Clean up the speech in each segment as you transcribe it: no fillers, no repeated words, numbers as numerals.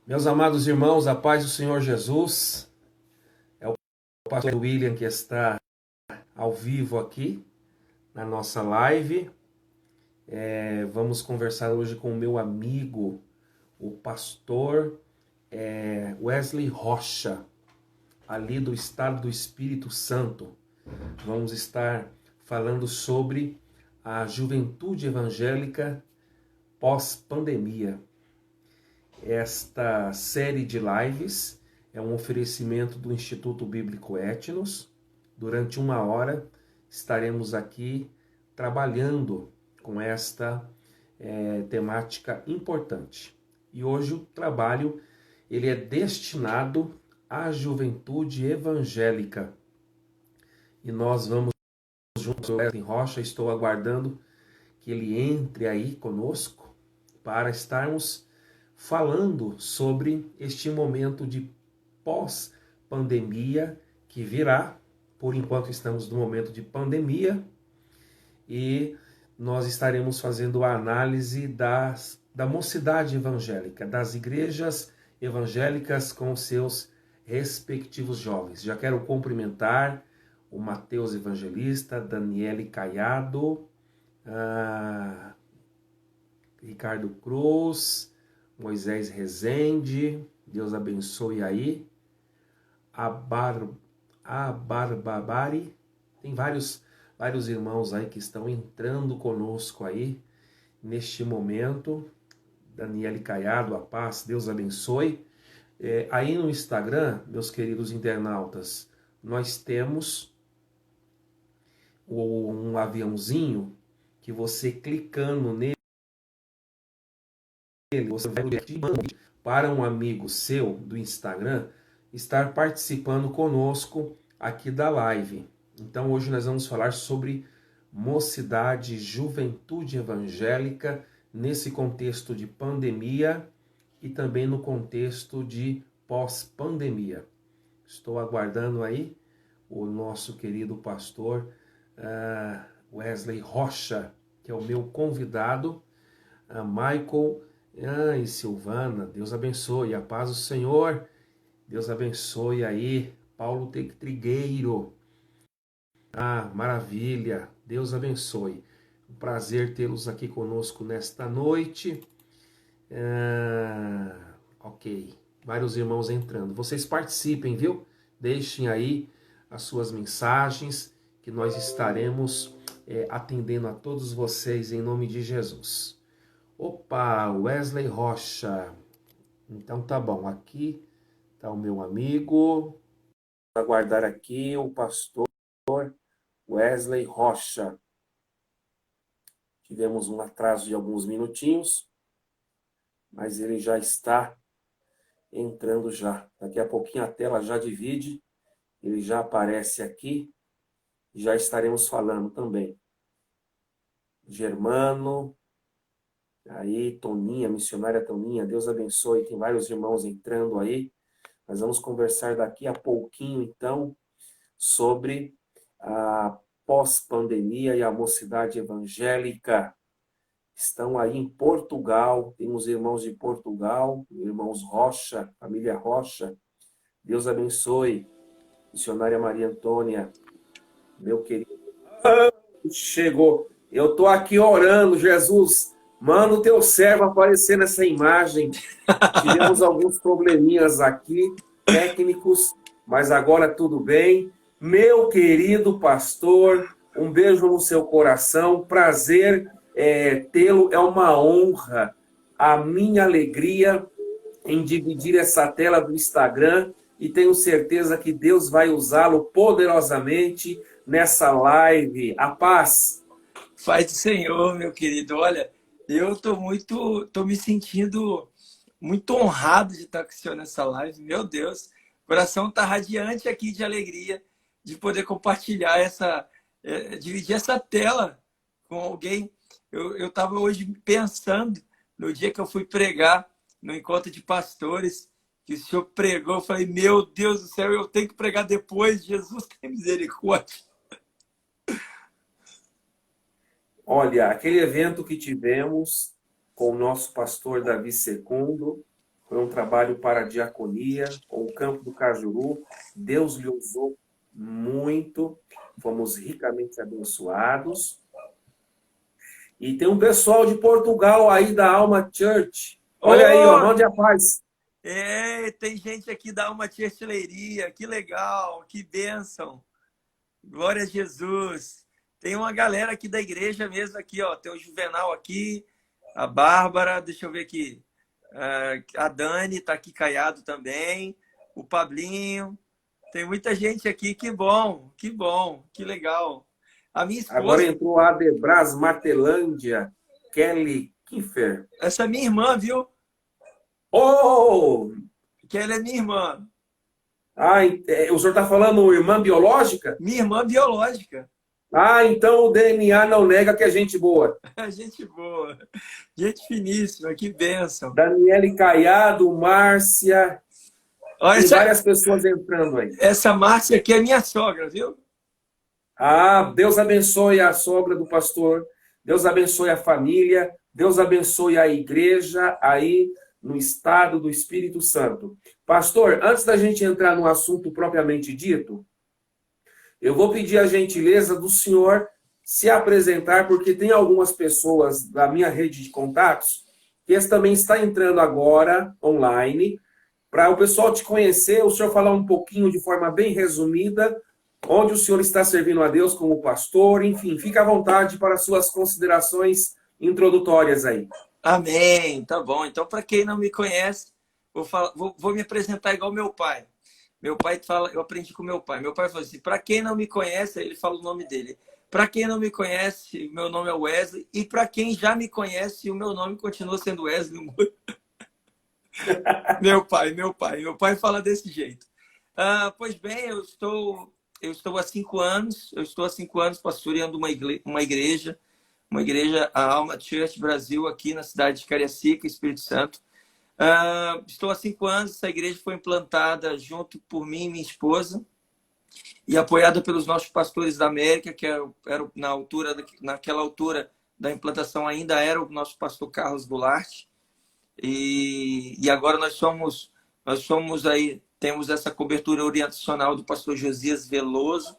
Meus amados irmãos, a paz do Senhor Jesus, é o pastor William que está ao vivo aqui na nossa live. Vamos conversar hoje com o meu amigo, o pastor Wesley Rocha, ali do estado do Espírito Santo. Vamos estar falando sobre a juventude evangélica pós-pandemia. Esta série de lives é um oferecimento do Instituto Bíblico Etnos. Durante 1 hora estaremos aqui trabalhando com esta temática importante. E hoje o trabalho ele é destinado à juventude evangélica. E nós vamos juntos com Wesley Rocha, estou aguardando que ele entre aí conosco para estarmos falando sobre este momento de pós-pandemia que virá. Por enquanto estamos no momento de pandemia e nós estaremos fazendo a análise da mocidade evangélica, das igrejas evangélicas com seus respectivos jovens. Já quero cumprimentar o Mateus Evangelista, Daniele Caiado, Ricardo Cruz, Moisés Rezende, Deus abençoe aí. A Barbabari, tem vários irmãos aí que estão entrando conosco aí neste momento. Daniele Caiado, a paz, Deus abençoe. Aí no Instagram, meus queridos internautas, nós temos um aviãozinho que você clicando nele, você vai para um amigo seu do Instagram estar participando conosco aqui da live. Então hoje nós vamos falar sobre mocidade, juventude evangélica nesse contexto de pandemia e também no contexto de pós-pandemia. Estou aguardando aí o nosso querido pastor Wesley Rocha, que é o meu convidado, Michael e Silvana, Deus abençoe, a paz do Senhor, Deus abençoe aí, Paulo Trigueiro, maravilha, Deus abençoe, um prazer tê-los aqui conosco nesta noite. Ok, vários irmãos entrando, vocês participem, viu? Deixem aí as suas mensagens, que nós estaremos atendendo a todos vocês em nome de Jesus. Opa, Wesley Rocha. Então tá bom, aqui tá o meu amigo. Vou aguardar aqui o pastor Wesley Rocha. Tivemos um atraso de alguns minutinhos, mas ele já está entrando já. Daqui a pouquinho a tela já divide, ele já aparece aqui e já estaremos falando também. Germano, aí Toninha, missionária Toninha, Deus abençoe, tem vários irmãos entrando aí. Nós vamos conversar daqui a pouquinho, então, sobre a pós-pandemia e a mocidade evangélica. Estão aí em Portugal, temos irmãos de Portugal, irmãos Rocha, família Rocha. Deus abençoe. Missionária Maria Antônia, meu querido. Chegou. Eu estou aqui orando, Jesus. Manda o teu servo aparecer nessa imagem. Tivemos alguns probleminhas aqui, técnicos, mas agora tudo bem. Meu querido pastor, um beijo no seu coração. Prazer tê-lo, é uma honra. A minha alegria em dividir essa tela do Instagram e tenho certeza que Deus vai usá-lo poderosamente nessa live. A paz. Paz do Senhor, meu querido. Olha, eu tô me sentindo muito honrado de estar com o senhor nessa live. Meu Deus, o coração está radiante aqui de alegria de poder compartilhar dividir essa tela com alguém. Eu estava hoje pensando no dia que eu fui pregar no encontro de pastores, que o senhor pregou. Eu falei, meu Deus do céu, eu tenho que pregar depois. Jesus tem misericórdia. Olha, aquele evento que tivemos com o nosso pastor Davi Secundo foi um trabalho para a diaconia, com o Campo do Cajuru. Deus lhe usou muito, fomos ricamente abençoados. E tem um pessoal de Portugal aí da Alma Church. Olha aí, ó, Oh, mande a paz. tem gente aqui da Alma de Artilharia. Que legal, que bênção. Glória a Jesus. Tem uma galera aqui da igreja mesmo aqui, ó. Tem o Juvenal aqui, a Bárbara, deixa eu ver aqui. A Dani tá aqui caiado também, o Pablinho. Tem muita gente aqui, que bom, que legal. A minha Agora esposa, entrou a Adebras Martelândia, Kelly Kiefer. essa é minha irmã, viu? Oh! Que ela é minha irmã. O senhor está falando irmã biológica? Minha irmã biológica. Então o DNA não nega que é gente boa. Gente boa. Gente finíssima, que bênção. Daniele Caiado, Márcia. Olha, Tem várias pessoas entrando aí. essa Márcia aqui é minha sogra, viu? Deus abençoe a sogra do pastor. Deus abençoe a família. Deus abençoe a igreja aí no estado do Espírito Santo. Pastor, antes da gente entrar no assunto propriamente dito, eu vou pedir a gentileza do senhor se apresentar, porque tem algumas pessoas da minha rede de contatos que esse também está entrando agora online, para o pessoal te conhecer, o senhor falar um pouquinho de forma bem resumida, onde o senhor está servindo a Deus como pastor, enfim, fica à vontade para suas considerações introdutórias aí. Amém, tá bom. Então, para quem não me conhece, vou me apresentar igual meu pai. Meu pai fala, eu aprendi com meu pai. Meu pai falou assim: para quem não me conhece, ele fala o nome dele. Para quem não me conhece, meu nome é Wesley. E para quem já me conhece, o meu nome continua sendo Wesley. Meu pai fala desse jeito. Pois bem, eu estou há 5 anos. Eu estou há 5 anos pastoreando uma igreja, a Alma Church Brasil, aqui na cidade de Cariacica, Espírito Santo. Estou há 5 anos. Essa igreja foi implantada junto por mim e minha esposa e apoiada pelos nossos pastores da América, que era naquela altura da implantação ainda era o nosso pastor Carlos Goulart. E agora nós somos aí, temos essa cobertura orientacional do pastor Josias Veloso,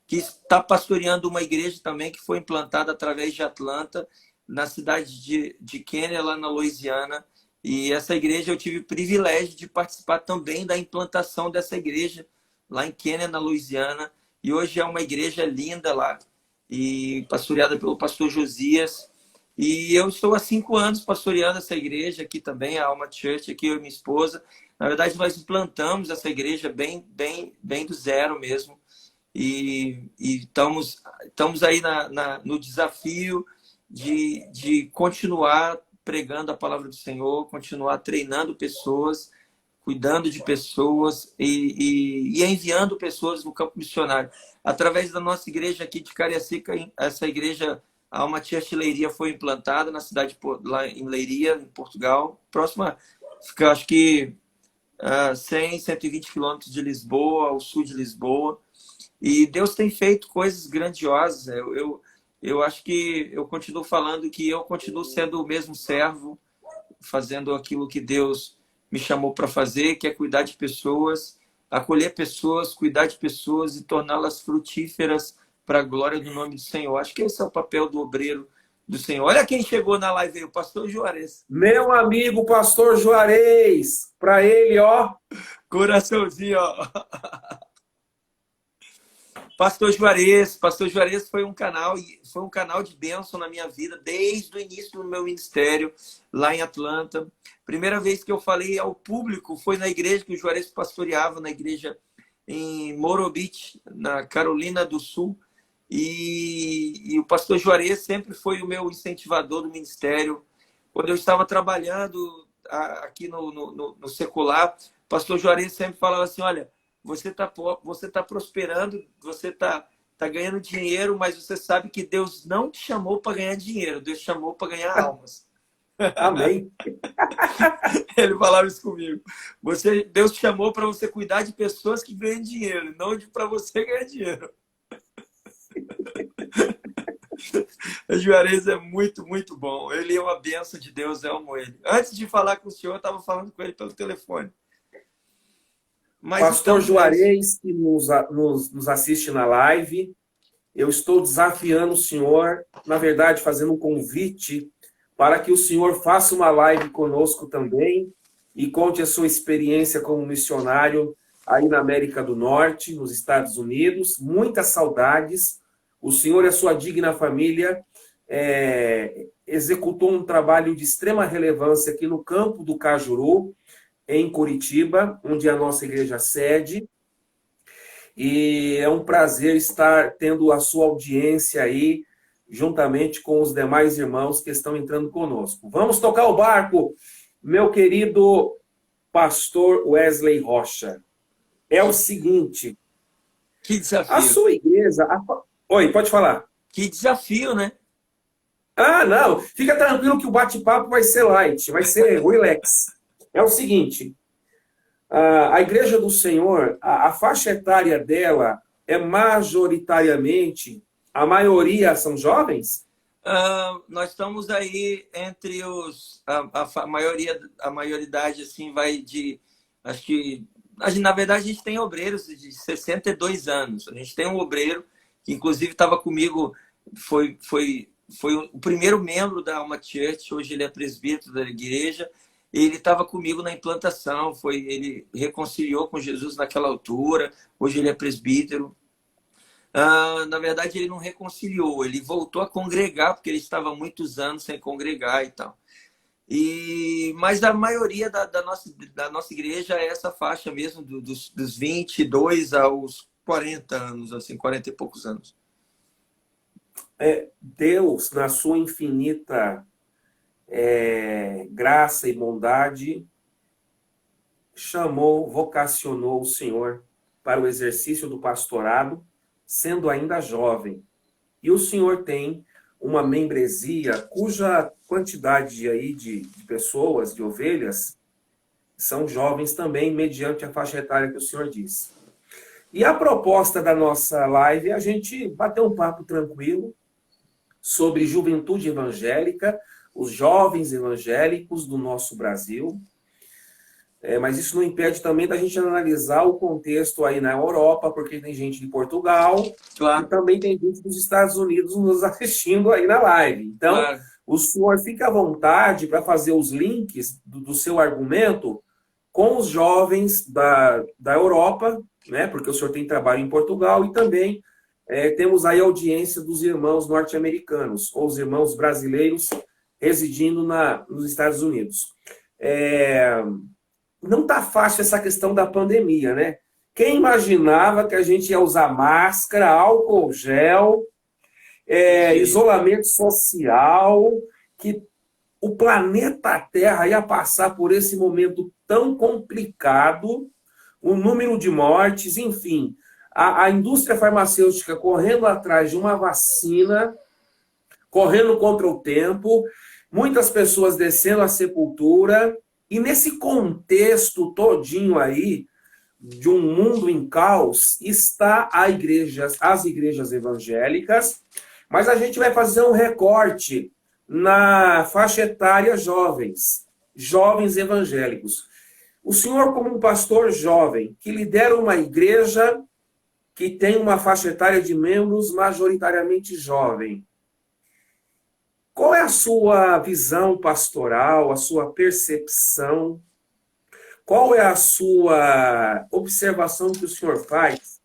que está pastoreando uma igreja também que foi implantada através de Atlanta, na cidade de Kenner, lá na Louisiana. E essa igreja eu tive o privilégio de participar também da implantação dessa igreja lá em Kenner, na Louisiana. E hoje é uma igreja linda lá, e pastoreada pelo pastor Josias. E eu estou há 5 anos pastoreando essa igreja aqui também, a Alma Church, aqui eu e minha esposa. Na verdade, nós implantamos essa igreja bem do zero mesmo. E estamos aí no desafio de continuar pregando a palavra do Senhor, continuar treinando pessoas, cuidando de pessoas e enviando pessoas no campo missionário. Através da nossa igreja aqui de Cariacica, essa igreja, a Alma Church Leiria, foi implantada na cidade, lá em Leiria, em Portugal, próxima, fica acho que 120 quilômetros de Lisboa, ao sul de Lisboa. E Deus tem feito coisas grandiosas. Eu acho que eu continuo falando que eu continuo sendo o mesmo servo, fazendo aquilo que Deus me chamou para fazer, que é cuidar de pessoas, acolher pessoas, cuidar de pessoas e torná-las frutíferas para a glória do nome do Senhor. Acho que esse é o papel do obreiro do Senhor. Olha quem chegou na live aí, o pastor Juarez. Meu amigo pastor Juarez, para ele, ó. Coraçãozinho, ó. Pastor Juarez foi um canal de bênção na minha vida desde o início do meu ministério lá em Atlanta. Primeira vez que eu falei ao público foi na igreja que o Juarez pastoreava, na igreja em Moro Beach, na Carolina do Sul. E o pastor Juarez sempre foi o meu incentivador do ministério. Quando eu estava trabalhando aqui no secular, o pastor Juarez sempre falava assim: olha, você tá prosperando, você tá ganhando dinheiro, mas você sabe que Deus não te chamou para ganhar dinheiro, Deus te chamou para ganhar almas. Amém. Ele falava isso comigo. Deus te chamou para você cuidar de pessoas que ganham dinheiro, não para você ganhar dinheiro. O Juarez é muito, muito bom. Ele é uma bênção de Deus, eu amo ele. Antes de falar com o senhor, eu estava falando com ele pelo telefone. Mas Pastor então, é isso. Juarez, que nos assiste na live, eu estou desafiando o senhor, na verdade, fazendo um convite para que o senhor faça uma live conosco também e conte a sua experiência como missionário aí na América do Norte, nos Estados Unidos. Muitas saudades. O senhor e a sua digna família executou um trabalho de extrema relevância aqui no campo do Cajuru, em Curitiba, onde é a nossa igreja sede. E é um prazer estar tendo a sua audiência aí, juntamente com os demais irmãos que estão entrando conosco. Vamos tocar o barco, meu querido pastor Wesley Rocha. É o seguinte, Que a desafio. sua igreja... Oi, pode falar. Que desafio, né? Ah, não, fica tranquilo que o bate-papo vai ser light, vai ser relax. É o seguinte, a Igreja do Senhor, a faixa etária dela é majoritariamente, a maioria são jovens? Nós estamos aí entre os... A maioridade, assim, vai de... Acho que... Na verdade, a gente tem obreiros de 62 anos. A gente tem um obreiro que, inclusive, estava comigo, foi o primeiro membro da Alma Church, hoje ele é presbítero da igreja. Ele estava comigo na implantação, ele reconciliou com Jesus naquela altura, hoje ele é presbítero. Na verdade, ele não reconciliou, ele voltou a congregar, porque ele estava há muitos anos sem congregar e tal. Mas a maioria da nossa igreja é essa faixa mesmo, dos 22 aos 40 anos, assim, 40 e poucos anos. Deus, na sua infinita graça e bondade, chamou, vocacionou o Senhor para o exercício do pastorado, sendo ainda jovem. E o Senhor tem uma membresia cuja quantidade aí de pessoas, de ovelhas, são jovens também, mediante a faixa etária que o Senhor disse. E a proposta da nossa live é a gente bater um papo tranquilo sobre juventude evangélica, os jovens evangélicos do nosso Brasil. Mas isso não impede também da gente analisar o contexto aí na Europa, porque tem gente de Portugal, claro, e também tem gente dos Estados Unidos nos assistindo aí na live. Então, claro, o senhor fica à vontade para fazer os links do seu argumento com os jovens da Europa, né? Porque o senhor tem trabalho em Portugal, e também temos aí a audiência dos irmãos norte-americanos, ou os irmãos brasileiros residindo nos Estados Unidos. Não está fácil essa questão da pandemia, né? Quem imaginava que a gente ia usar máscara, álcool gel, isolamento social, que o planeta Terra ia passar por esse momento tão complicado, o número de mortes, enfim, a indústria farmacêutica correndo atrás de uma vacina, correndo contra o tempo, muitas pessoas descendo à sepultura. E nesse contexto todinho aí, de um mundo em caos, está as igrejas evangélicas, mas a gente vai fazer um recorte na faixa etária jovens evangélicos. O senhor, como um pastor jovem, que lidera uma igreja que tem uma faixa etária de membros majoritariamente jovem, qual é a sua visão pastoral, a sua percepção? Qual é a sua observação que o senhor faz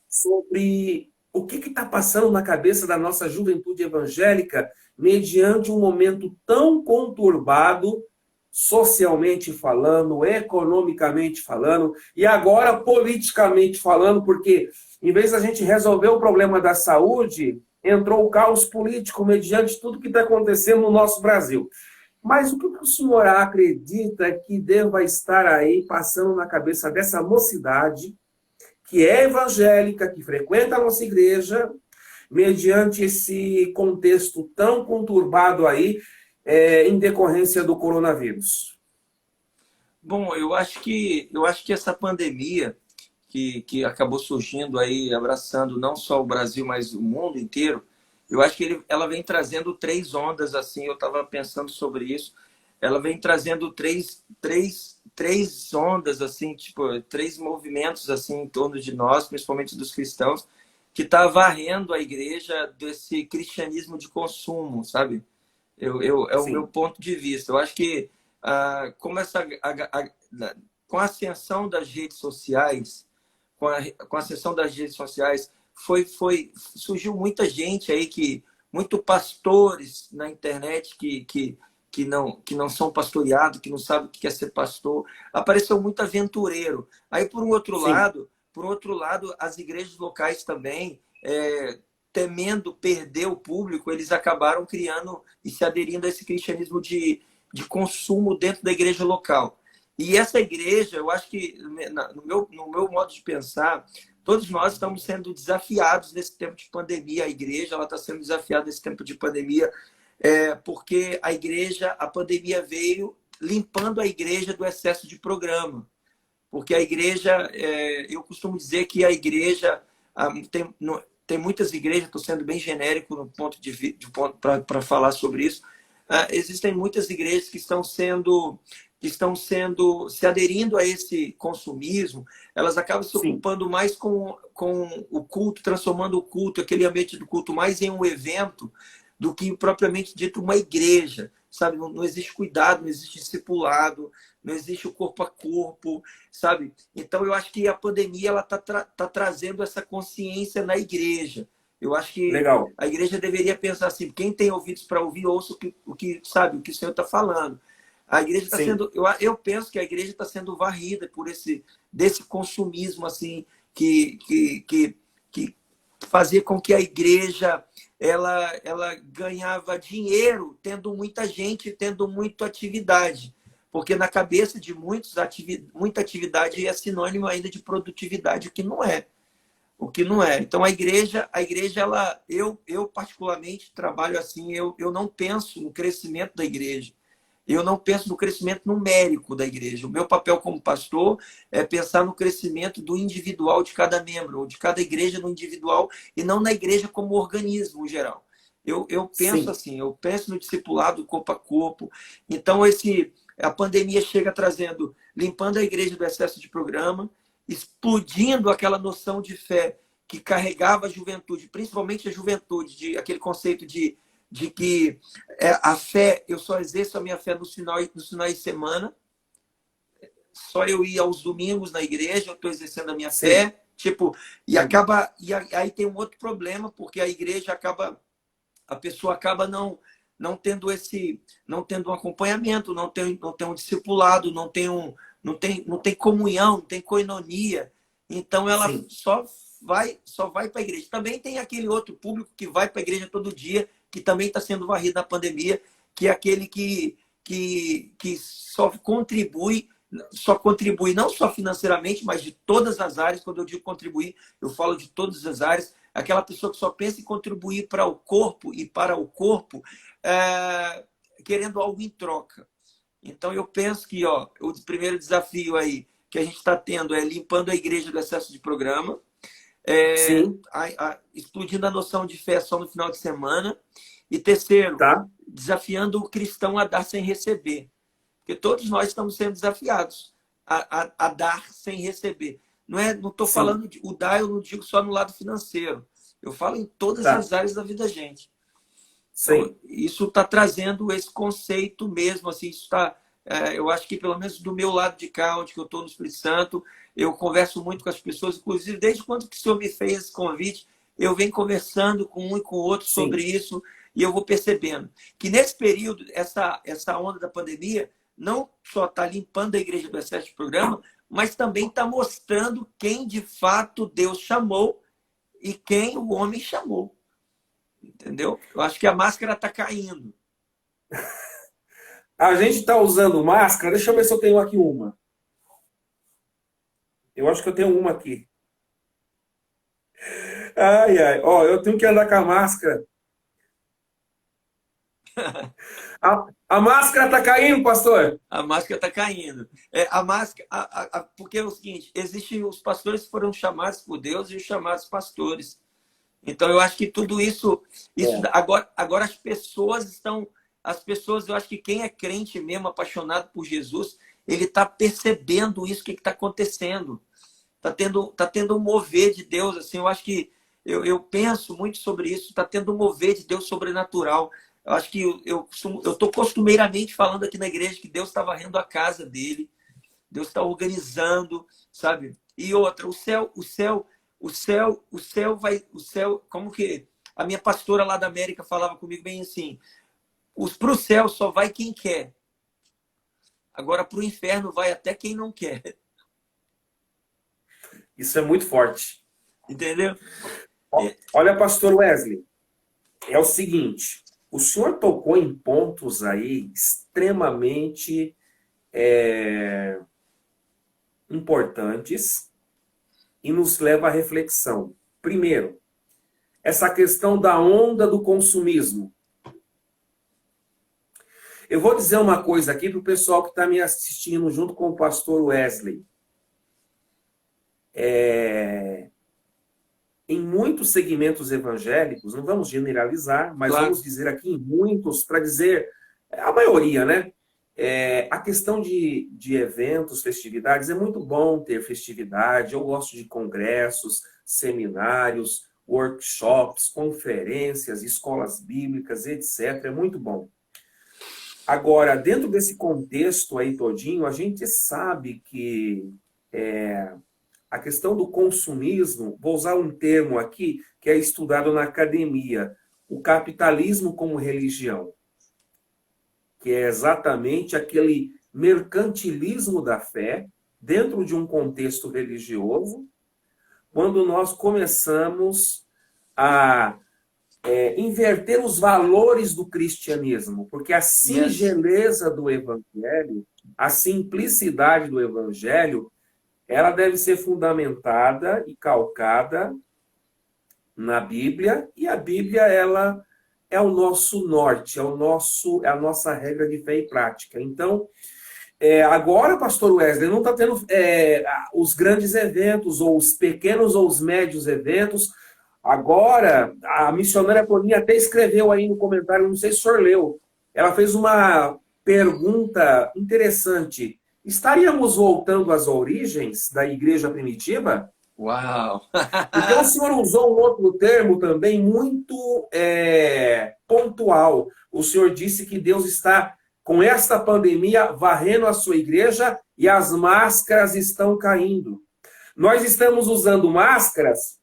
sobre o que está passando na cabeça da nossa juventude evangélica mediante um momento tão conturbado, socialmente falando, economicamente falando, e agora politicamente falando, porque em vez da gente resolver o problema da saúde, entrou o caos político mediante tudo que está acontecendo no nosso Brasil. Mas o que o senhor acredita que deva estar aí passando na cabeça dessa mocidade que é evangélica, que frequenta a nossa igreja, mediante esse contexto tão conturbado aí, em decorrência do coronavírus? Bom, eu acho que essa pandemia que acabou surgindo aí, abraçando não só o Brasil, mas o mundo inteiro, Eu acho que ela vem trazendo três ondas, assim, eu estava pensando sobre isso. Ela vem trazendo três ondas, assim, tipo, três movimentos, assim, em torno de nós, principalmente dos cristãos, que está varrendo a igreja desse cristianismo de consumo, sabe? É o meu Sim, ponto de vista. Eu acho que como com a ascensão das redes sociais, com a ascensão das redes sociais, surgiu muita gente aí muito pastores na internet que não são pastoreados, que não sabem o que é ser pastor. Apareceu muito aventureiro. Aí, sim, por um outro lado, as igrejas locais também, temendo perder o público, eles acabaram criando e se aderindo a esse cristianismo de consumo dentro da igreja local. E essa igreja, eu acho que, no meu modo de pensar, todos nós estamos sendo desafiados nesse tempo de pandemia. A igreja ela está sendo desafiada nesse tempo de pandemia, porque a pandemia veio limpando a igreja do excesso de programa. Porque a igreja, eu costumo dizer que a igreja tem muitas igrejas, estou sendo bem genérico no ponto de ponto para falar sobre isso. Existem muitas igrejas que estão sendo se aderindo a esse consumismo, elas acabam se sim, ocupando mais com o culto, transformando o culto, aquele ambiente do culto, mais em um evento do que propriamente dito uma igreja, sabe? Não existe cuidado, não existe discipulado, não existe o corpo a corpo, sabe? Então eu acho que a pandemia ela tá trazendo essa consciência na igreja. Eu acho que legal. a igreja deveria pensar assim: quem tem ouvidos para ouvir, ouça sabe, o que o Senhor está falando. A igreja está Sim, sendo, eu penso que a igreja está sendo varrida por desse consumismo assim que fazia com que a igreja ela ganhava dinheiro tendo muita gente, tendo muita atividade. Porque na cabeça de muitos, muita atividade é sinônimo ainda de produtividade, o que não é. O que não é. Então a igreja eu particularmente trabalho assim, eu não penso no crescimento da igreja. Eu não penso no crescimento numérico da igreja. O meu papel como pastor é pensar no crescimento do individual de cada membro, ou de cada igreja no individual, e não na igreja como organismo geral. Eu penso sim, assim, eu penso no discipulado corpo a corpo. Então, a pandemia chega trazendo, limpando a igreja do excesso de programa, explodindo aquela noção de fé que carregava a juventude, principalmente a juventude, aquele conceito de que a fé, eu só exerço a minha fé nos finais de semana, só eu ir aos domingos na igreja, eu estou exercendo a minha sim, fé, tipo, sim, aí tem um outro problema, porque a igreja a pessoa acaba não tendo um acompanhamento, não tem um discipulado, não tem comunhão, não tem coinonia. Então ela sim, só vai para a igreja. Também tem aquele outro público que vai para a igreja todo dia, que também está sendo varrido na pandemia, que é aquele que só contribui não só financeiramente, mas de todas as áreas. Quando eu digo contribuir, eu falo de todas as áreas. Aquela pessoa que só pensa em contribuir para o corpo e para o corpo, querendo algo em troca. Então, eu penso que o primeiro desafio aí que a gente está tendo é limpando a igreja do excesso de programa, sim, explodindo a noção de fé só no final de semana. E terceiro, tá, desafiando o cristão a dar sem receber. Porque todos nós estamos sendo desafiados a dar sem receber. Não estou sim, falando o dar, eu não digo só no lado financeiro. Eu falo em todas tá, as áreas da vida da gente. Então, sim, isso está trazendo esse conceito mesmo. Assim, eu acho que, pelo menos do meu lado de cá, onde eu estou no Espírito Santo, eu converso muito com as pessoas, inclusive desde quando que o senhor me fez esse convite, eu venho conversando com um e com o outro sobre sim, isso, e eu vou percebendo que nesse período, essa onda da pandemia, não só está limpando a igreja do excesso de programa, mas também está mostrando quem de fato Deus chamou e quem o homem chamou. Entendeu? Eu acho que a máscara está caindo. a gente está usando máscara. Deixa eu ver se eu tenho aqui uma. Eu acho que eu tenho uma aqui. Ai, ai. Ó, eu tenho que andar com a máscara. A máscara está caindo, pastor. A máscara está caindo. A máscara, porque é o seguinte: existem os pastores que foram chamados por Deus e os chamados pastores. Então, eu acho que tudo isso, É. agora as pessoas, eu acho que quem é crente mesmo, apaixonado por Jesus, ele está percebendo isso que está acontecendo. Tá tendo um mover de Deus, assim, eu acho que eu penso muito sobre isso, está tendo um mover de Deus sobrenatural. Eu acho que eu tô costumeiramente falando aqui na igreja que Deus está varrendo a casa dele, Deus está organizando, sabe? E outra, o céu, como que a minha pastora lá da América falava comigo bem assim, para o céu só vai quem quer, agora para o inferno vai até quem não quer, Isso é muito forte. entendeu? Olha, pastor Wesley, é o seguinte, o senhor tocou em pontos aí extremamente importantes e nos leva à reflexão. Primeiro, essa questão da onda do consumismo. Eu vou dizer uma coisa aqui para o pessoal que está me assistindo junto com o pastor Wesley. Em muitos segmentos evangélicos, não vamos generalizar, mas Claro. vamos dizer aqui em muitos, para dizer a maioria, né? A questão de eventos, festividades, é muito bom ter festividade. Eu gosto de congressos, seminários, workshops, conferências, escolas bíblicas, etc. É muito bom. Agora, dentro desse contexto aí todinho, a gente sabe que a questão do consumismo, vou usar um termo aqui que é estudado na academia, o capitalismo como religião, que é exatamente aquele mercantilismo da fé dentro de um contexto religioso, quando nós começamos a inverter os valores do cristianismo, porque a Yes. singeleza do evangelho, a simplicidade do evangelho, ela deve ser fundamentada e calcada na Bíblia, e a Bíblia ela é o nosso norte, é a nossa regra de fé e prática. Então, agora, pastor Wesley, não está tendo os grandes eventos, ou os pequenos ou os médios eventos. Agora, a missionária Toninha até escreveu aí no comentário, não sei se o senhor leu, ela fez uma pergunta interessante. Estaríamos voltando às origens da igreja primitiva? Uau! Porque o senhor usou um outro termo também muito pontual. O senhor disse que Deus está, com esta pandemia, varrendo a sua igreja e as máscaras estão caindo. Nós estamos usando máscaras,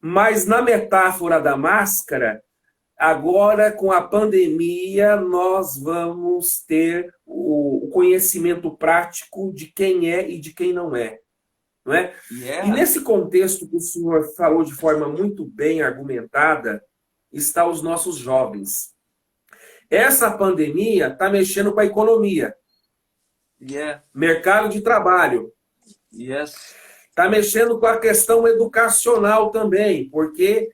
mas na metáfora da máscara, agora com a pandemia, nós vamos ter o conhecimento prático de quem é e de quem não é. Não é? E Yeah. nesse contexto que o senhor falou de forma muito bem argumentada, está os nossos jovens. Essa pandemia está mexendo com a economia, Yeah. mercado de trabalho, Yes. está mexendo com a questão educacional também, porque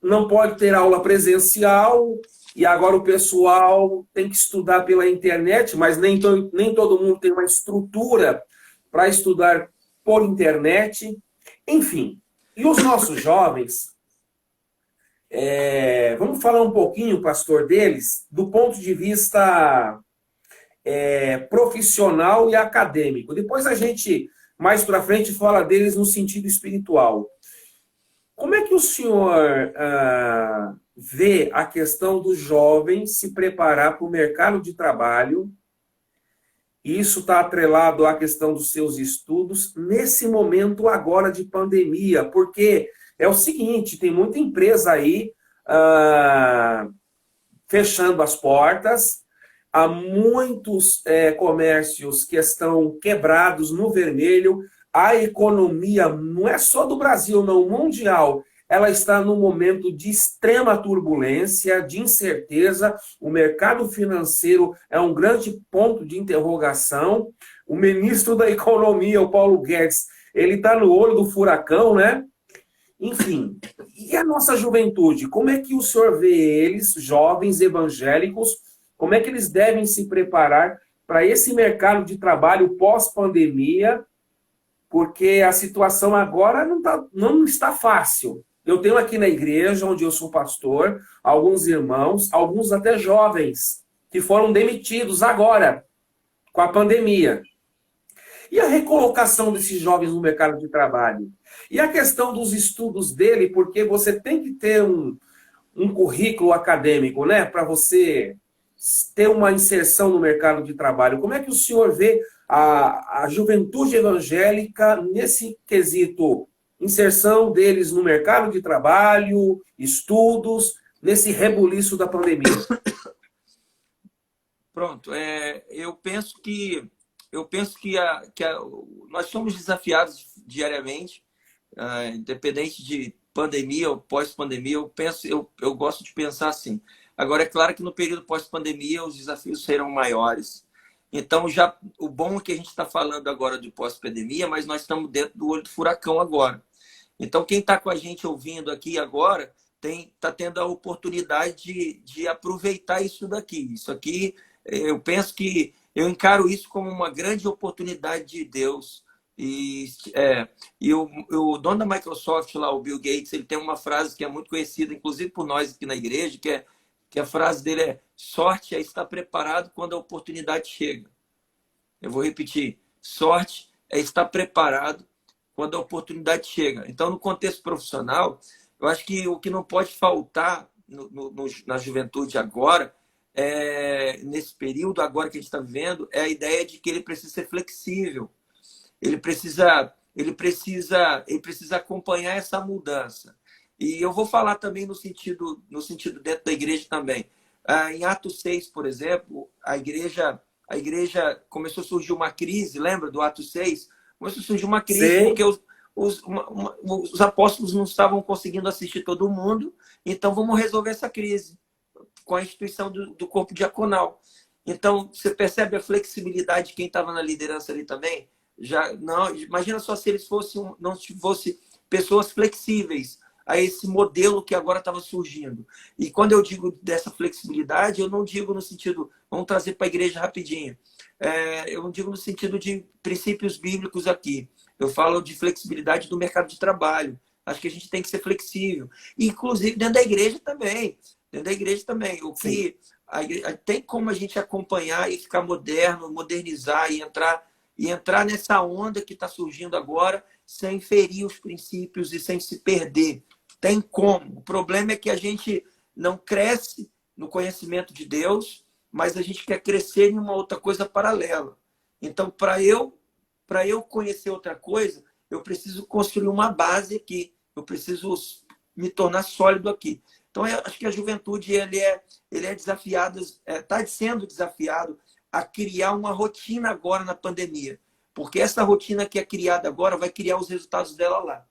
não pode ter aula presencial e agora o pessoal tem que estudar pela internet, mas nem todo mundo tem uma estrutura para estudar por internet, enfim. E os nossos jovens, vamos falar um pouquinho, pastor, deles, do ponto de vista profissional e acadêmico. Depois a gente, mais para frente, fala deles no sentido espiritual. Como é que o senhor vê a questão dos jovens se preparar para o mercado de trabalho? Isso está atrelado à questão dos seus estudos nesse momento agora de pandemia, porque é o seguinte, tem muita empresa aí fechando as portas, há muitos comércios que estão quebrados no vermelho, a economia não é só do Brasil, não, mundial, ela está num momento de extrema turbulência, de incerteza, o mercado financeiro é um grande ponto de interrogação, o ministro da Economia, o Paulo Guedes, ele está no olho do furacão, né? Enfim, e a nossa juventude? Como é que o senhor vê eles, jovens evangélicos, como é que eles devem se preparar para esse mercado de trabalho pós-pandemia? Porque a situação agora não está fácil. Eu tenho aqui na igreja, onde eu sou pastor, alguns irmãos, alguns até jovens, que foram demitidos agora, com a pandemia. E a recolocação desses jovens no mercado de trabalho? E a questão dos estudos dele, porque você tem que ter um currículo acadêmico, né, para você ter uma inserção no mercado de trabalho. Como é que o senhor vê a juventude evangélica nesse quesito? Inserção deles no mercado de trabalho, estudos, nesse rebuliço da pandemia. Pronto. Eu penso nós somos desafiados diariamente, independente de pandemia ou pós-pandemia. Eu gosto de pensar assim. Agora, é claro que no período pós-pandemia os desafios serão maiores. Então, já o bom é que a gente está falando agora de pós-pandemia, mas nós estamos dentro do olho do furacão agora. Então, quem está com a gente ouvindo aqui agora está tendo a oportunidade de aproveitar isso daqui. Isso aqui, eu penso que eu encaro isso como uma grande oportunidade de Deus. E o dono da Microsoft, lá, o Bill Gates, ele tem uma frase que é muito conhecida, inclusive por nós aqui na igreja, que a frase dele é: sorte é estar preparado quando a oportunidade chega. Eu vou repetir: sorte é estar preparado quando a oportunidade chega. Então, no contexto profissional, eu acho que o que não pode faltar na juventude agora, nesse período agora que a gente está vivendo, é a ideia de que ele precisa ser flexível. Ele precisa acompanhar essa mudança. E eu vou falar também no sentido dentro da igreja também. Em Atos 6, por exemplo, a igreja começou a surgir uma crise, lembra do Atos 6? Começou a surgir uma crise. Sim. Porque os apóstolos não estavam conseguindo assistir todo mundo, então vamos resolver essa crise com a instituição do corpo diaconal. Então, você percebe a flexibilidade de quem estava na liderança ali também? Não, imagina só se eles não fossem pessoas flexíveis a esse modelo que agora estava surgindo. E quando eu digo dessa flexibilidade, eu não digo no sentido, vamos trazer para a igreja rapidinho. Eu não digo no sentido de princípios bíblicos aqui. Eu falo de flexibilidade do mercado de trabalho. Acho que a gente tem que ser flexível. Inclusive dentro da igreja também. Tem como a gente acompanhar e ficar moderno, modernizar e entrar nessa onda que está surgindo agora sem ferir os princípios e sem se perder. Tem como. O problema é que a gente não cresce no conhecimento de Deus, mas a gente quer crescer em uma outra coisa paralela. Então, para eu conhecer outra coisa, eu preciso construir uma base aqui. Eu preciso me tornar sólido aqui. Então, eu acho que a juventude ele é desafiado, está sendo desafiado a criar uma rotina agora na pandemia. Porque essa rotina que é criada agora vai criar os resultados dela lá.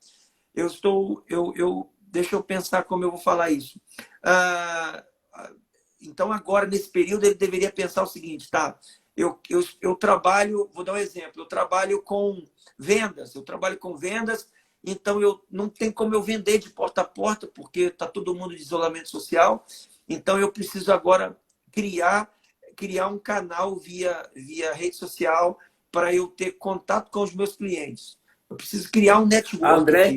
Deixa eu pensar como eu vou falar isso. Então, agora, nesse período, ele deveria pensar o seguinte, tá? Eu trabalho, vou dar um exemplo, eu trabalho com vendas, então não tem como eu vender de porta a porta, porque está todo mundo de isolamento social, então eu preciso agora criar um canal via rede social para eu ter contato com os meus clientes. Eu preciso criar um network. André,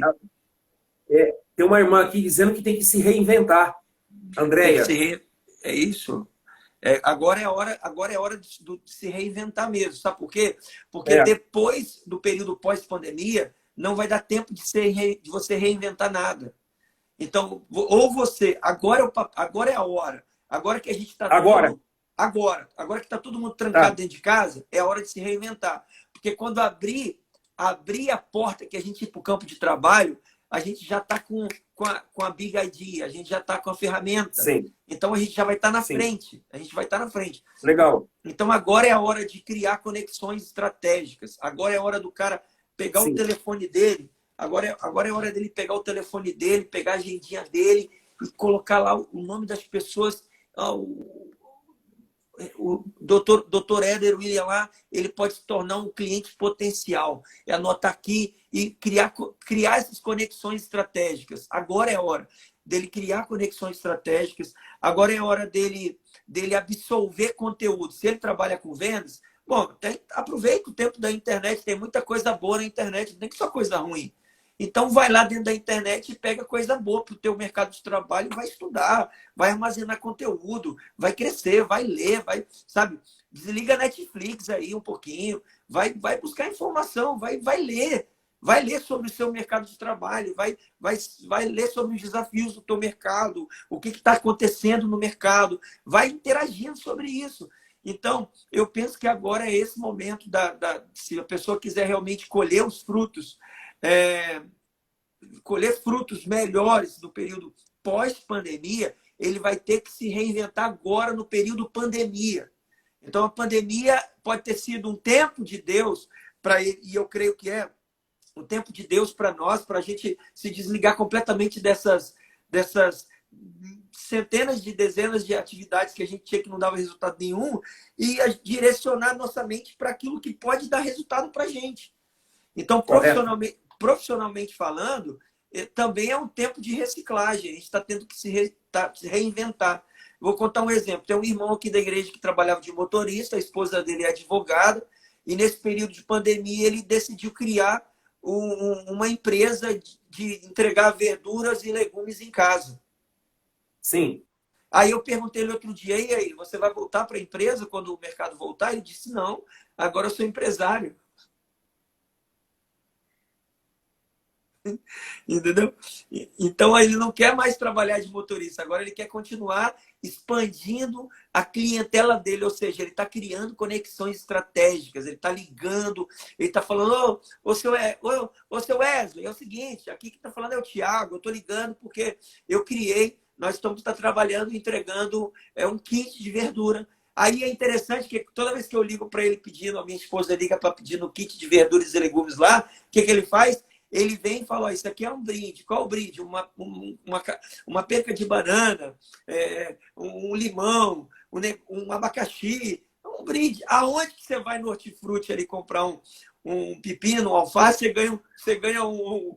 tem uma irmã aqui dizendo que tem que se reinventar. Andréia. É isso. Agora é hora de se reinventar mesmo. Sabe por quê? Porque depois do período pós-pandemia, não vai dar tempo de você reinventar nada. Então, ou você... Agora é a hora. Agora que a gente está... Agora que está todo mundo trancado dentro de casa, é a hora de se reinventar. Porque quando abrir a porta que a gente ir para o campo de trabalho, a gente já está com a Big ID, a gente já está com a ferramenta. Sim. Então, a gente já vai estar na frente. A gente vai estar na frente. Legal. Então, agora é a hora de criar conexões estratégicas. Agora é a hora do cara pegar o telefone dele. Agora é hora dele pegar o telefone dele, pegar a agendinha dele e colocar lá o nome das pessoas. O Dr. Éder William lá, ele pode se tornar um cliente potencial. É anotar aqui e criar essas conexões estratégicas. Agora é a hora dele criar conexões estratégicas. Agora é a hora dele absorver conteúdo. Se ele trabalha com vendas, bom, aproveita o tempo da internet. Tem muita coisa boa na internet, não tem só coisa ruim. Então vai lá dentro da internet e pega coisa boa para o teu mercado de trabalho, vai estudar, vai armazenar conteúdo, vai crescer, vai ler, vai, sabe? Desliga a Netflix aí um pouquinho, vai buscar informação, vai ler sobre o seu mercado de trabalho, vai ler sobre os desafios do teu mercado, o que está acontecendo no mercado, vai interagindo sobre isso. Então, eu penso que agora é esse momento se a pessoa quiser realmente colher os frutos, colher frutos melhores no período pós-pandemia, ele vai ter que se reinventar agora no período pandemia. Então, a pandemia pode ter sido um tempo de Deus para ele, e eu creio que é um tempo de Deus para nós, para a gente se desligar completamente dessas centenas de dezenas de atividades que a gente tinha que não dava resultado nenhum e direcionar nossa mente para aquilo que pode dar resultado para a gente. Então, profissionalmente falando, também é um tempo de reciclagem. A gente está tendo que se reinventar. Vou contar um exemplo. Tem um irmão aqui da igreja que trabalhava de motorista, a esposa dele é advogada, e nesse período de pandemia ele decidiu criar uma empresa de entregar verduras e legumes em casa. Sim. Aí eu perguntei ele outro dia, e aí, você vai voltar para a empresa quando o mercado voltar? Ele disse, não, agora eu sou empresário. Entendeu? Então ele não quer mais trabalhar de motorista, agora ele quer continuar expandindo a clientela dele, ou seja, ele está criando conexões estratégicas, ele está ligando, ele está falando, ô seu Wesley, é o seguinte, aqui que está falando é o Thiago, eu estou ligando porque eu criei, nós estamos trabalhando, entregando um kit de verdura. Aí é interessante que toda vez que eu ligo para ele pedindo, a minha esposa liga para pedir um kit de verduras e legumes lá, o que ele faz? Ele vem e fala, ó, isso aqui é um brinde. Qual o brinde? Uma peca de banana, um limão, um abacaxi. É um brinde. Aonde que você vai no hortifruti ali comprar um pepino, um alface, você ganha um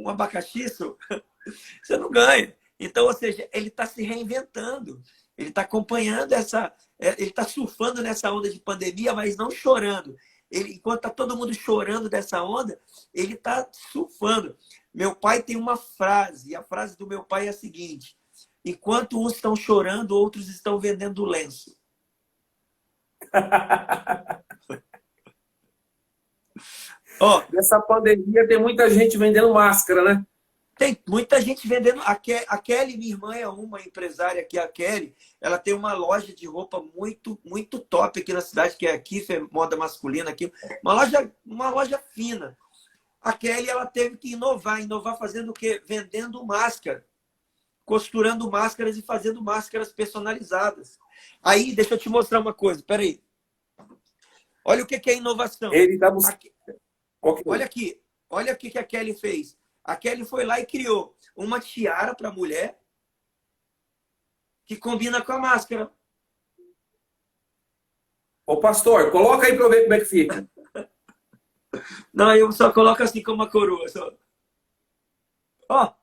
abacaxi? Você não ganha. Então, ou seja, ele está se reinventando. Ele está acompanhando ele está surfando nessa onda de pandemia, mas não chorando. Enquanto está todo mundo chorando dessa onda, ele está surfando. Meu pai tem uma frase, e a frase do meu pai é a seguinte: enquanto uns estão chorando, outros estão vendendo lenço. Nessa pandemia tem muita gente vendendo máscara, né? Tem muita gente vendendo. A Kelly, minha irmã, é uma empresária aqui. A Kelly, ela tem uma loja de roupa muito, muito top aqui na cidade, que é aqui, moda masculina aqui. Uma loja fina. A Kelly, ela teve que inovar fazendo o quê? Vendendo máscara, costurando máscaras e fazendo máscaras personalizadas. Aí, deixa eu te mostrar uma coisa. Peraí. Olha o que é inovação. Ele tá buscando. Olha aqui. Olha o que a Kelly fez. A Kelly foi lá e criou uma tiara para a mulher que combina com a máscara. Ô, pastor, coloca aí para eu ver como é que fica. Não, eu só coloco assim como uma coroa. Só. Ó.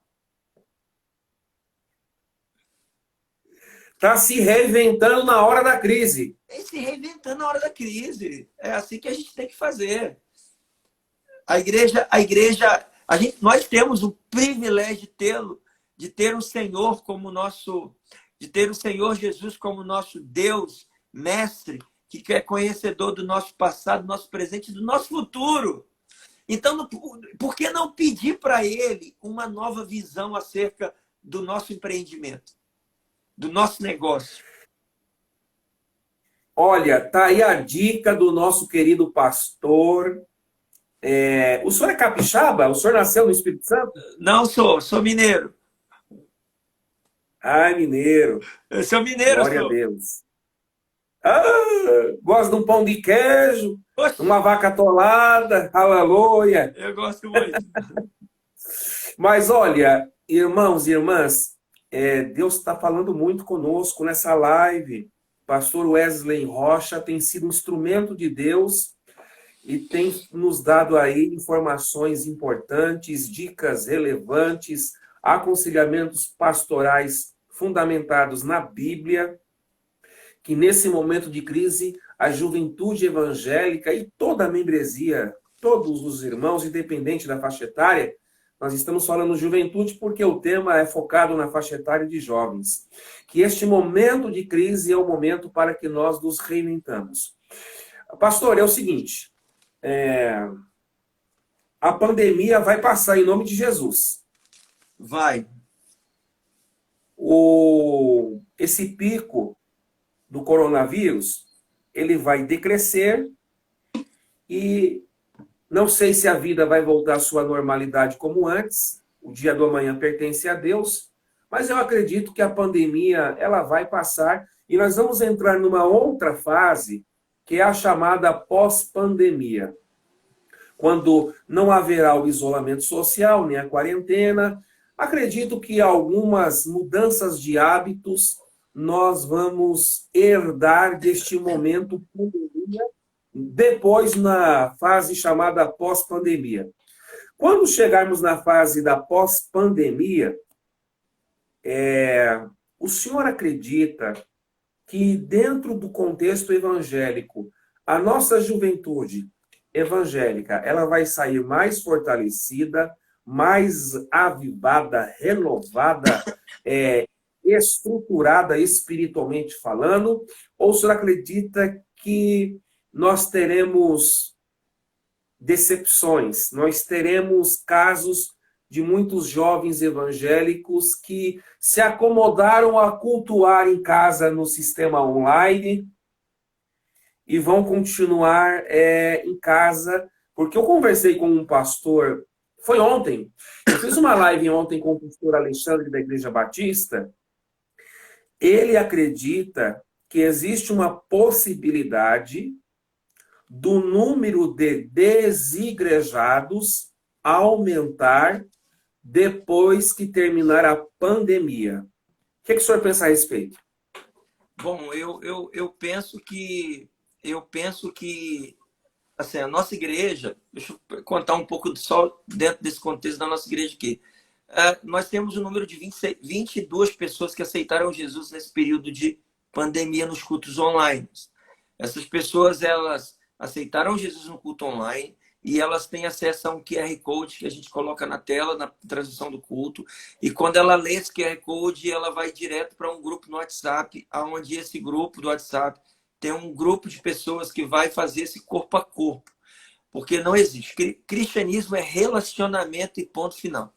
Tá se reinventando na hora da crise. Se reinventando na hora da crise. É assim que a gente tem que fazer. Nós temos o privilégio de ter o Senhor como de ter o Senhor Jesus como nosso Deus, mestre, que é conhecedor do nosso passado, do nosso presente e do nosso futuro. Então, por que não pedir para Ele uma nova visão acerca do nosso empreendimento, do nosso negócio? Olha, tá aí a dica do nosso querido pastor. O senhor é capixaba? O senhor nasceu no Espírito Santo? Não sou mineiro. Ai, mineiro. Eu sou mineiro, Glória a Deus. Gosto de um pão de queijo, Oxe. Uma vaca atolada, aleluia. Eu gosto muito. Mas olha, irmãos e irmãs, Deus está falando muito conosco nessa live. Pastor Wesley Rocha tem sido um instrumento de Deus e tem nos dado aí informações importantes, dicas relevantes, aconselhamentos pastorais fundamentados na Bíblia, que nesse momento de crise a juventude evangélica e toda a membresia todos os irmãos, independente da faixa etária. Nós estamos falando juventude porque o tema é focado na faixa etária de jovens. Que este momento de crise é o momento para que nós nos reinventamos. Pastor, é o seguinte, a pandemia vai passar em nome de Jesus. Vai. Esse pico do coronavírus, ele vai decrescer e não sei se a vida vai voltar à sua normalidade como antes. O dia do amanhã pertence a Deus, mas eu acredito que a pandemia ela vai passar e nós vamos entrar numa outra fase, que é a chamada pós-pandemia, quando não haverá o isolamento social, nem a quarentena. Acredito que algumas mudanças de hábitos nós vamos herdar deste momento pandemia, depois na fase chamada pós-pandemia. Quando chegarmos na fase da pós-pandemia, o senhor acredita que dentro do contexto evangélico, a nossa juventude evangélica, ela vai sair mais fortalecida, mais avivada, renovada, estruturada espiritualmente falando? Ou o senhor acredita que nós teremos decepções, nós teremos casos de muitos jovens evangélicos que se acomodaram a cultuar em casa no sistema online e vão continuar em casa? Porque eu conversei com um pastor, foi ontem, eu fiz uma live ontem com o pastor Alexandre da Igreja Batista. Ele acredita que existe uma possibilidade do número de desigrejados aumentar depois que terminar a pandemia. O que o senhor pensa a respeito? Bom, eu penso que assim, a nossa igreja, deixa eu contar um pouco só dentro desse contexto da nossa igreja aqui. Nós temos um número de 22 pessoas que aceitaram Jesus nesse período de pandemia nos cultos online. Essas pessoas, elas aceitaram Jesus no culto online e elas têm acesso a um QR Code que a gente coloca na tela, na transmissão do culto. E quando ela lê esse QR Code, ela vai direto para um grupo no WhatsApp, onde esse grupo do WhatsApp tem um grupo de pessoas que vai fazer esse corpo a corpo. Porque não existe. Cristianismo é relacionamento e ponto final.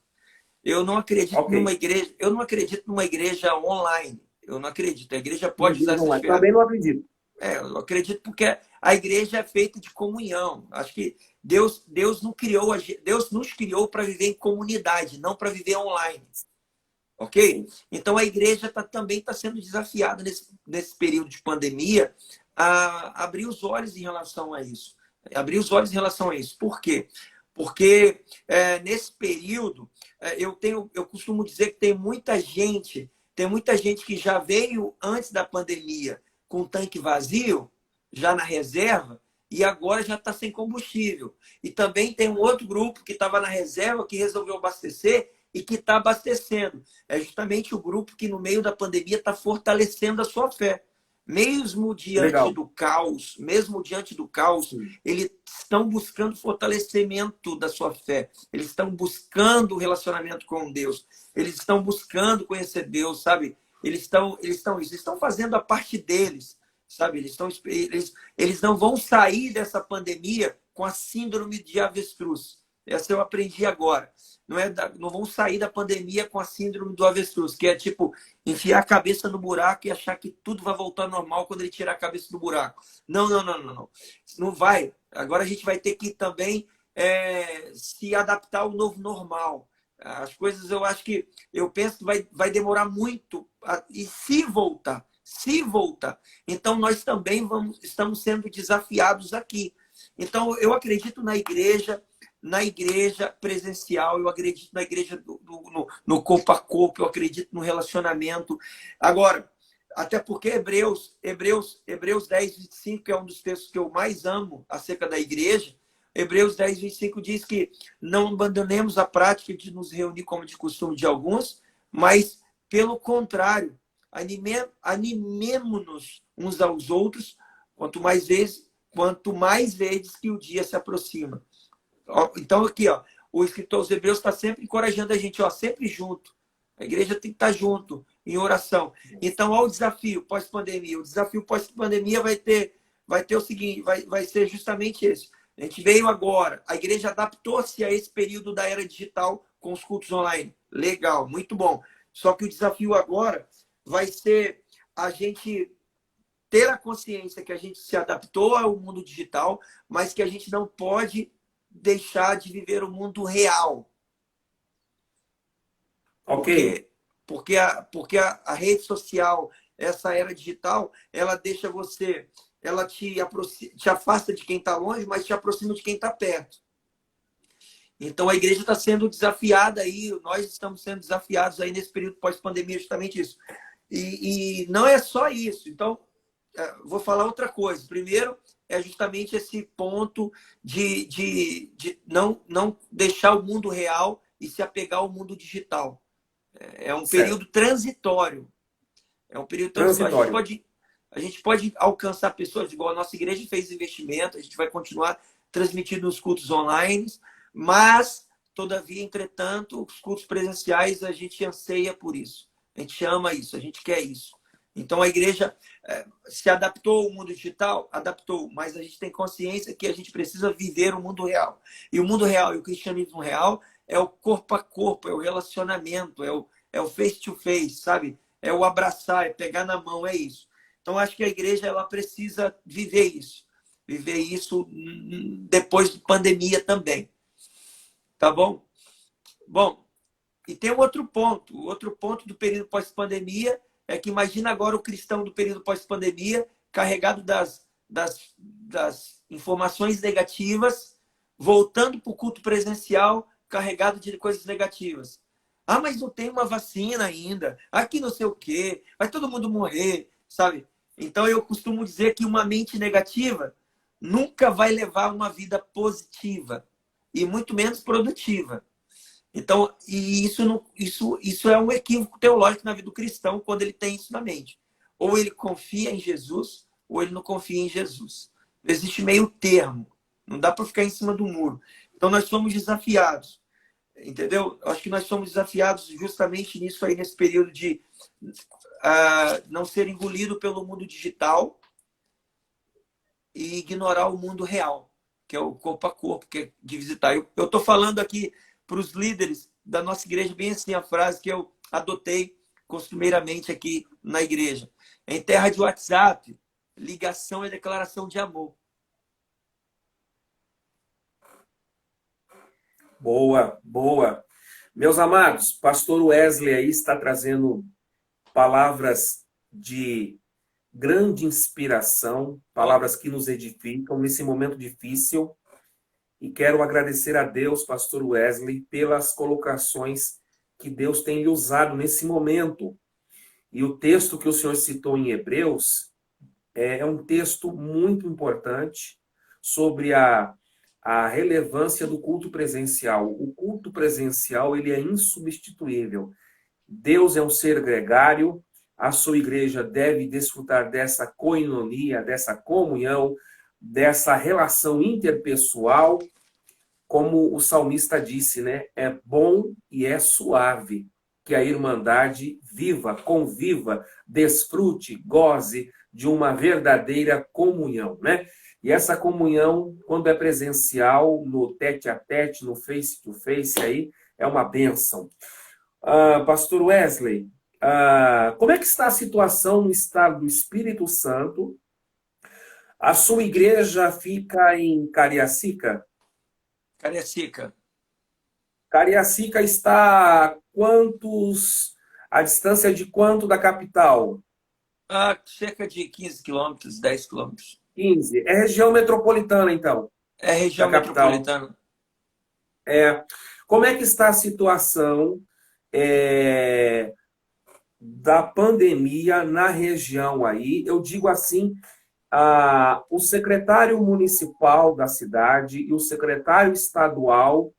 Eu não acredito numa igreja, eu não acredito numa igreja online. Eu não acredito. A igreja pode usar essas ferramentas. Também não acredito. Eu acredito porque a igreja é feita de comunhão. Acho que Deus nos criou para viver em comunidade, não para viver online. Ok? Então a igreja também está sendo desafiada nesse período de pandemia a abrir os olhos em relação a isso. Abrir os olhos em relação a isso. Por quê? Porque nesse período, eu costumo dizer que tem muita gente que já veio antes da pandemia com o tanque vazio, já na reserva, e agora já está sem combustível. E também tem um outro grupo que estava na reserva, que resolveu abastecer e que está abastecendo. É justamente o grupo que, no meio da pandemia, está fortalecendo a sua fé. Mesmo diante do caos, eles estão buscando fortalecimento da sua fé. Eles estão buscando relacionamento com Deus. Eles estão buscando conhecer Deus, sabe? Eles estão fazendo a parte deles, sabe? Eles não vão sair dessa pandemia com a síndrome de avestruz. Essa eu aprendi agora. Não vão sair da pandemia com a síndrome do avestruz, que é tipo enfiar a cabeça no buraco e achar que tudo vai voltar ao normal quando ele tirar a cabeça do buraco. Não. Não vai. Agora a gente vai ter que também se adaptar ao novo normal. As coisas, eu penso que vai demorar muito. E se voltar, então nós também estamos sendo desafiados aqui. Então eu acredito na igreja presencial, eu acredito na igreja no corpo a corpo, eu acredito no relacionamento. Agora, até porque Hebreus 10, 25, que é um dos textos que eu mais amo acerca da igreja, Hebreus 10, 25 diz que não abandonemos a prática de nos reunir como de costume de alguns, mas, pelo contrário, animemo-nos uns aos outros, quanto mais vezes quanto mais vedes que o dia se aproxima. Então, aqui, ó, o escritor aos Hebreus está sempre encorajando a gente, ó, sempre junto. A igreja tem que estar junto, em oração. Então, olha o desafio pós-pandemia. O desafio pós-pandemia vai ter o seguinte, vai ser justamente esse. A gente veio agora, a igreja adaptou-se a esse período da era digital com os cultos online. Legal, muito bom. Só que o desafio agora vai ser a gente ter a consciência que a gente se adaptou ao mundo digital, mas que a gente não pode deixar de viver o mundo real. Ok. Porque a rede social, essa era digital, ela deixa você, ela te afasta de quem está longe, mas te aproxima de quem está perto. Então a igreja está sendo desafiada aí, nós estamos sendo desafiados aí nesse período pós-pandemia, justamente isso. E não é só isso. Então, vou falar outra coisa. Primeiro, é justamente esse ponto de não deixar o mundo real e se apegar ao mundo digital. É um período transitório. É um período transitório. A gente pode alcançar pessoas, igual a nossa igreja fez investimento, a gente vai continuar transmitindo os cultos online, mas, todavia, entretanto, os cultos presenciais, a gente anseia por isso. A gente ama isso, a gente quer isso. Então, a igreja se adaptou ao mundo digital? Adaptou, mas a gente tem consciência que a gente precisa viver o mundo real. E o mundo real e o cristianismo real é o corpo a corpo, é o relacionamento, é o face to face, sabe? É o abraçar, é pegar na mão, é isso. Então, acho que a igreja ela precisa viver isso depois da pandemia também. Tá bom? Bom, e tem um outro ponto. O outro ponto do período pós-pandemia é que imagina agora o cristão do período pós-pandemia carregado das informações negativas, voltando para o culto presencial carregado de coisas negativas. Ah, mas não tem uma vacina ainda. Aqui não sei o quê. Vai todo mundo morrer, sabe? Então eu costumo dizer que uma mente negativa nunca vai levar uma vida positiva e muito menos produtiva. Então, e isso é um equívoco teológico na vida do cristão quando ele tem isso na mente. Ou ele confia em Jesus, ou ele não confia em Jesus. Não existe meio termo. Não dá para ficar em cima do muro. Então, nós somos desafiados. Entendeu? Acho que nós somos desafiados justamente nisso aí, nesse período de não ser engolido pelo mundo digital e ignorar o mundo real, que é o corpo a corpo, que é de visitar. Eu estou falando aqui para os líderes da nossa igreja, bem assim a frase que eu adotei costumeiramente aqui na igreja. Em terra de WhatsApp, ligação é declaração de amor. Boa, boa. Meus amados, pastor Wesley aí está trazendo palavras de grande inspiração, palavras que nos edificam nesse momento difícil. E quero agradecer a Deus, pastor Wesley, pelas colocações que Deus tem lhe usado nesse momento. E o texto que o senhor citou em Hebreus é um texto muito importante sobre a relevância do culto presencial. O culto presencial ele é insubstituível. Deus é um ser gregário, a sua igreja deve desfrutar dessa koinonia, dessa comunhão, dessa relação interpessoal, como o salmista disse, né? É bom e é suave que a irmandade viva, conviva, desfrute, goze de uma verdadeira comunhão, né? E essa comunhão, quando é presencial, no tete-a-tete, no face-to-face, aí é uma bênção. Pastor Wesley, como é que está a situação no estado do Espírito Santo? A sua igreja fica em Cariacica? Cariacica. Cariacica está a distância de quanto da capital? Cerca de 15 quilômetros, 10 quilômetros. 15. É região metropolitana, então, É região da capital. metropolitana. Como é que está a situação da pandemia na região aí? Eu digo assim, o secretário municipal da cidade e o secretário estadual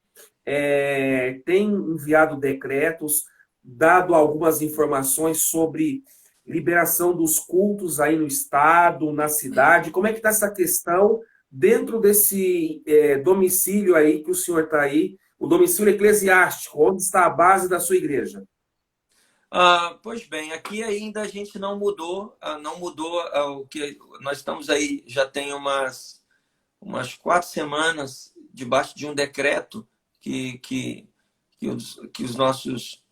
têm enviado decretos, dado algumas informações sobre liberação dos cultos aí no estado, na cidade. Como é que está essa questão dentro desse domicílio aí que o senhor está aí, o domicílio eclesiástico, onde está a base da sua igreja? Pois bem, aqui ainda a gente não mudou, não mudou o que nós estamos aí, já tem umas 4 semanas debaixo de um decreto que os nossos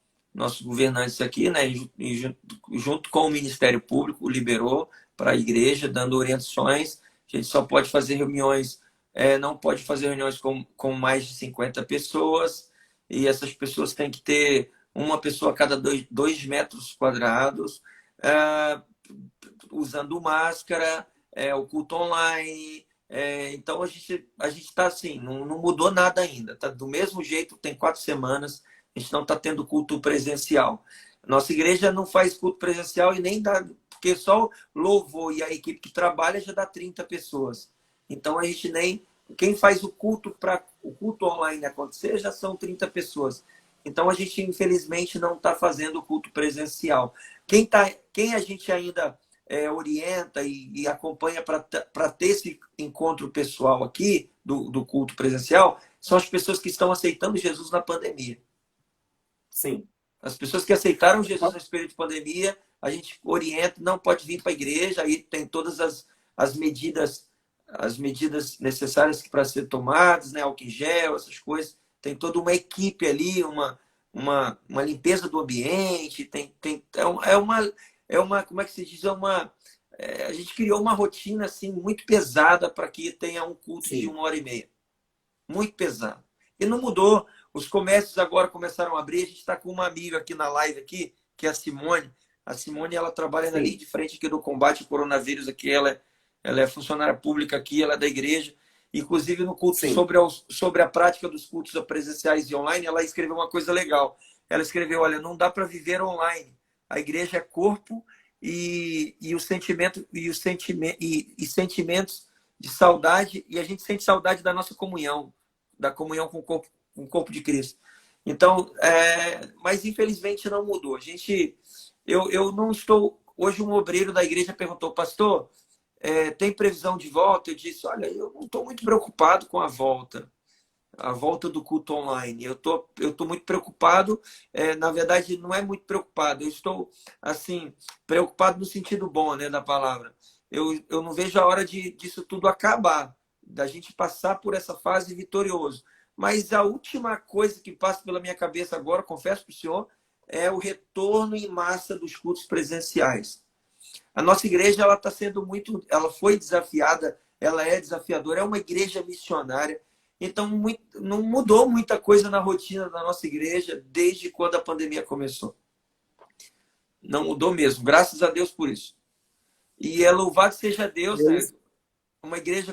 governantes aqui, né, junto com o Ministério Público, liberou para a igreja, dando orientações. A gente só pode fazer reuniões, não pode fazer reuniões com mais de 50 pessoas, e essas pessoas têm que ter uma pessoa a cada 2 metros quadrados, usando máscara, o culto online. Então a gente está assim, não mudou nada ainda. Está do mesmo jeito, tem 4 semanas, a gente não está tendo culto presencial. Nossa igreja não faz culto presencial e nem dá, porque só o louvor e a equipe que trabalha já dá 30 pessoas. Então a gente nem. Quem faz o culto para o culto online acontecer já são 30 pessoas. Então a gente, infelizmente, não está fazendo o culto presencial. Quem a gente ainda orienta e acompanha para ter esse encontro pessoal aqui do culto presencial são as pessoas que estão aceitando Jesus na pandemia. Sim. As pessoas que aceitaram Jesus nesse período de pandemia, a gente orienta, não pode vir para a igreja, aí tem todas as medidas necessárias para ser tomadas, né? Álcool em gel, essas coisas. Tem toda uma equipe ali, uma limpeza do ambiente, como é que se diz? A gente criou uma rotina assim muito pesada para que tenha um culto de 1h30. Muito pesado. E não mudou. Os comércios agora começaram a abrir. A gente está com uma amiga aqui na live aqui, que é a Simone. A Simone, ela trabalha na linha de frente aqui do combate ao coronavírus aqui. Ela é funcionária pública aqui, ela é da igreja. Inclusive, no culto sobre a prática dos cultos presenciais e online, ela escreveu uma coisa legal. Ela escreveu, olha, não dá para viver online. A igreja é corpo e os sentimentos de saudade, e a gente sente saudade da nossa comunhão, da comunhão com o corpo de Cristo. Então, mas infelizmente não mudou. Eu não estou... Hoje um obreiro da igreja perguntou, pastor, tem previsão de volta? Eu disse, olha, eu não estou muito preocupado com a volta do culto online. Eu tô muito preocupado, na verdade, não é muito preocupado. Eu estou, assim, preocupado no sentido bom, né, da palavra. Eu não vejo a hora disso tudo acabar, da gente passar por essa fase vitorioso. Mas a última coisa que passa pela minha cabeça agora, confesso para o senhor, é o retorno em massa dos cultos presenciais. A nossa igreja, ela foi desafiada, ela é desafiadora, é uma igreja missionária. Então, não mudou muita coisa na rotina da nossa igreja desde quando a pandemia começou. Não mudou mesmo, graças a Deus por isso. E louvado seja Deus, né?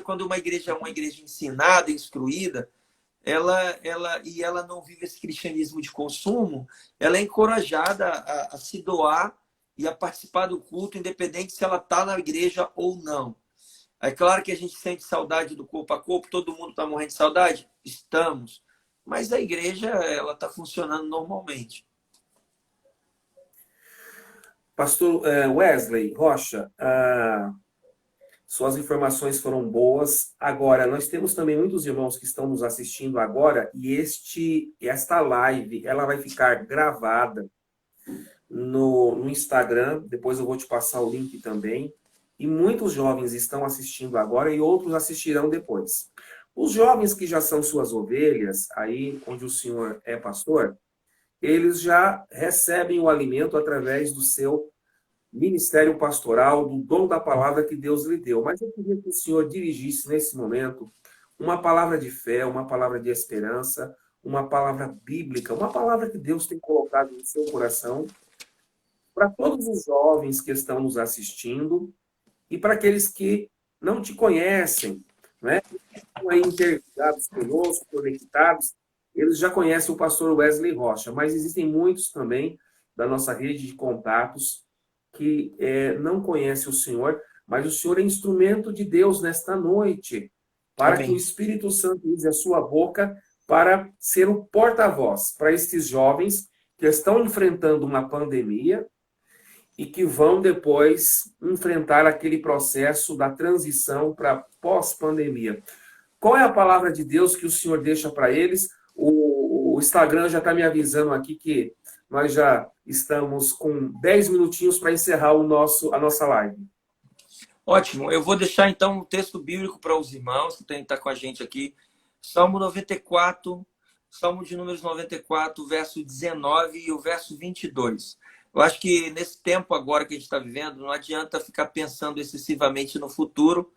Quando uma igreja é uma igreja ensinada, instruída, ela não vive esse cristianismo de consumo, ela é encorajada a se doar e a participar do culto, independente se ela está na igreja ou não. É claro que a gente sente saudade do corpo a corpo, todo mundo está morrendo de saudade? Estamos. Mas a igreja, ela está funcionando normalmente. Pastor Wesley Rocha, suas informações foram boas. Agora, nós temos também muitos irmãos que estão nos assistindo agora e esta live ela vai ficar gravada no Instagram. Depois eu vou te passar o link também. E muitos jovens estão assistindo agora e outros assistirão depois. Os jovens que já são suas ovelhas, aí onde o senhor é pastor, eles já recebem o alimento através do seu ministério pastoral, do dom da palavra que Deus lhe deu. Mas eu queria que o senhor dirigisse nesse momento uma palavra de fé, uma palavra de esperança, uma palavra bíblica, uma palavra que Deus tem colocado no seu coração para todos os jovens que estão nos assistindo e para aqueles que não te conhecem, né? Estão aí interligados conosco, conectados, eles já conhecem o pastor Wesley Rocha, mas existem muitos também da nossa rede de contatos que não conhecem o Senhor, mas o Senhor é instrumento de Deus nesta noite, para Amém. Que o Espírito Santo use a sua boca para ser o porta-voz para estes jovens que estão enfrentando uma pandemia e que vão depois enfrentar aquele processo da transição para pós-pandemia. Qual é a palavra de Deus que o Senhor deixa para eles? O Instagram já está me avisando aqui que nós já estamos com 10 minutinhos para encerrar a nossa live. Ótimo. Eu vou deixar então um texto bíblico para os irmãos que têm que estar com a gente aqui. Salmo 94, Salmo de Números 94, verso 19 e o verso 22. Eu acho que nesse tempo agora que a gente está vivendo, não adianta ficar pensando excessivamente no futuro,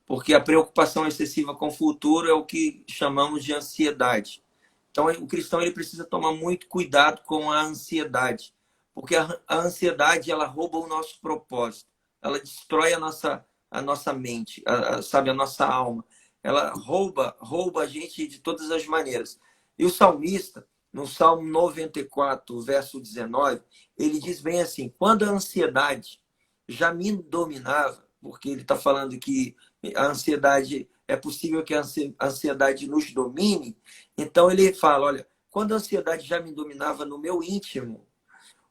porque a preocupação excessiva com o futuro é o que chamamos de ansiedade. Então, o cristão ele precisa tomar muito cuidado com a ansiedade, porque a ansiedade ela rouba o nosso propósito, ela destrói a nossa mente, sabe, a nossa alma. Ela rouba a gente de todas as maneiras. E o salmista, no Salmo 94, verso 19, ele diz bem assim: quando a ansiedade já me dominava, porque ele está falando que a ansiedade, é possível que a ansiedade nos domine, então ele fala, olha, quando a ansiedade já me dominava no meu íntimo,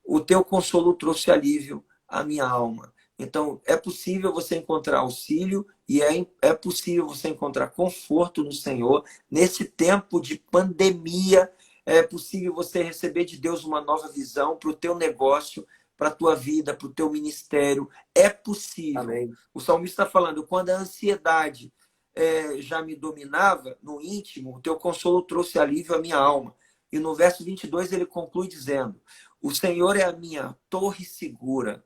o teu consolo trouxe alívio à minha alma. Então, é possível você encontrar auxílio e é possível você encontrar conforto no Senhor. Nesse tempo de pandemia, é possível você receber de Deus uma nova visão para o teu negócio, para a tua vida, para o teu ministério. É possível. Amém. O salmista está falando, quando a ansiedade já me dominava no íntimo, o teu consolo trouxe alívio à minha alma. E no verso 22 ele conclui dizendo, o Senhor é a minha torre segura.